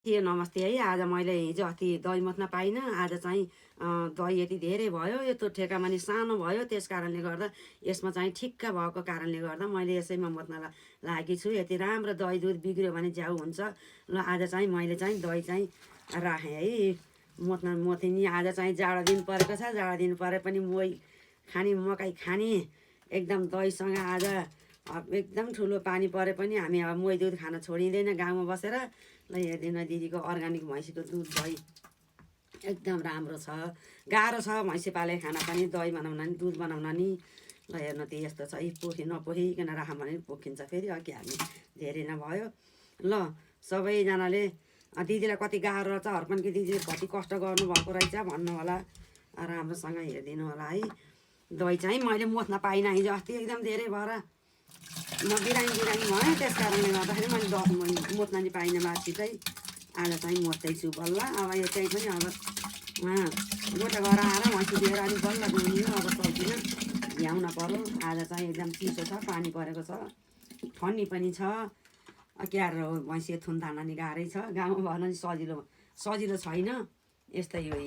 के नमस्ते है। आज मैले हिजो अस्ति दही मत्न पाइनँ। आज चाहिँ दही यति धेरै भयो, यो ठेकामा नि सानो भयो, त्यस कारणले गर्दा यसमा चाहिँ ठिक्क भएको कारणले गर्दा मैले यसैमा मत्न लागेकी छु। यति राम्रो दही दुध बिग्रियो भने झ्याउ हुन्छ। ल आज चाहिँ मैले चाहिँ दही चाहिँ राखेँ है, मथेँ नि। आज चाहिँ जाडो दिन परेको छ, जाडो दिन परे पनि मोही खाने, मकै खाने, एकदम दहीसँग आज एकदम ठुलो पानी परे पनि हामी अब मोही दुध खान छोडिँदैन गाउँमा बसेर। ल हेरिदिनु दिदीको अर्ग्यानिक भैँसीको दुध दही एकदम राम्रो छ। गाह्रो छ भैँसी पाले खाना पनि, दही बनाउन नि दुध बनाउन नि। ल हेर्नु त यस्तो छ। नपोखिकन राखौँ भने पोखिन्छ फेरि, अघि हामी धेरै नभयो। ल सबैजनाले दिदीलाई कति गाह्रो रहेछ, हर्पनकी दिदीले कति कष्ट गर्नुभएको रहेछ भन्नु होला। राम्रोसँग हेरिदिनु होला है। दही चाहिँ मैले मोत्न पाइनँ हिजो अस्ति, एकदम धेरै भएर म बिरामी भयो, त्यस कारणले गर्दाखेरि मैले मोत्न नि पाइनँ बासी चाहिँ। आज चाहिँ मोत्दैछु बल्ल। अब यो चाहिँ पनि अब गोटा गरेर आएर भैँसी दिएर अलिक बल्ल दुहुने हो। अब सक्दिनँ, भ्याउन पऱ्यो। आज चाहिँ एकदम चिसो छ, पानी परेको छ, ठन्डी पनि छ। क्यार भैँसी थुन तान्न नि गाह्रै छ। गाउँमा भएन नि सजिलो छैन। यस्तै हो।